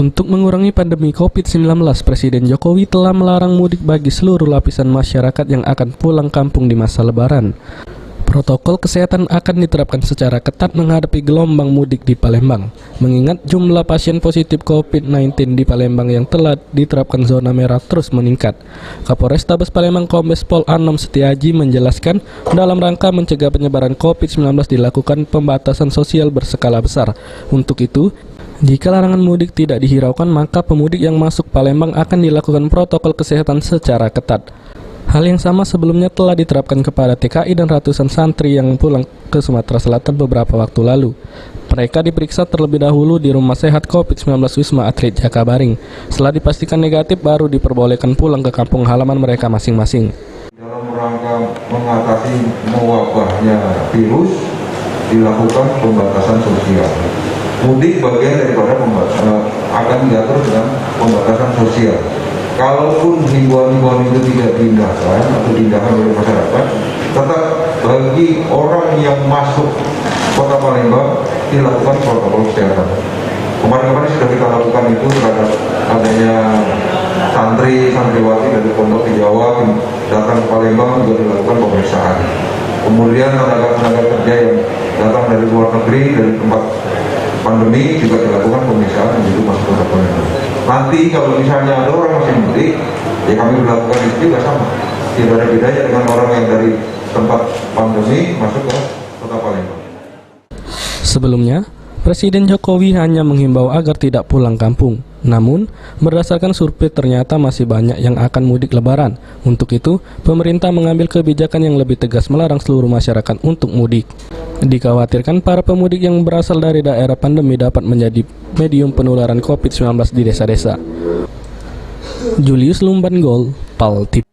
Untuk mengurangi pandemi COVID-19, Presiden Jokowi telah melarang mudik bagi seluruh lapisan masyarakat yang akan pulang kampung di masa Lebaran. Protokol kesehatan akan diterapkan secara ketat menghadapi gelombang mudik di Palembang, mengingat jumlah pasien positif COVID-19 di Palembang yang telah diterapkan zona merah terus meningkat. Kapolrestabes Palembang Kombes Pol Anom Setiaji menjelaskan, dalam rangka mencegah penyebaran COVID-19 dilakukan pembatasan sosial berskala besar. Untuk itu, jika larangan mudik tidak dihiraukan, maka pemudik yang masuk Palembang akan dilakukan protokol kesehatan secara ketat. Hal yang sama sebelumnya telah diterapkan kepada TKI dan ratusan santri yang pulang ke Sumatera Selatan beberapa waktu lalu. Mereka diperiksa terlebih dahulu di Rumah Sehat COVID-19 Wisma Atlet Jakabaring. Setelah dipastikan negatif, baru diperbolehkan pulang ke kampung halaman mereka masing-masing. Dalam rangka mengatasi mewabahnya virus, dilakukan pembatasan sosial. Mudik bagian daripada akan diatur dengan pembatasan sosial. Kalaupun himbauan-himbauan itu tidak diindahkan atau diindahkan oleh masyarakat, tetap bagi orang yang masuk Kota Palembang dilakukan protokol kesehatan. Kemarin-kemarin sudah kita lakukan itu terhadap adanya santriwati dari pondok di Jawa datang ke Palembang juga dilakukan pemeriksaan. Kemudian tenaga kerja yang datang dari luar negeri dari tempat pandemi juga dilakukan pemeriksaan begitu masuk ke Palembang. Nanti kalau misalnya ada orang masih mudik, ya kami melakukan itu juga sama. Tidak ada bedanya dengan orang yang dari tempat pandemi masuk ke Kota Palembang. Sebelumnya, Presiden Jokowi hanya menghimbau agar tidak pulang kampung. Namun, berdasarkan survei ternyata masih banyak yang akan mudik Lebaran. Untuk itu, pemerintah mengambil kebijakan yang lebih tegas melarang seluruh masyarakat untuk mudik. Dikhawatirkan para pemudik yang berasal dari daerah pandemi dapat menjadi medium penularan COVID-19 di desa-desa. Julius Lumban Gol, PAL TV.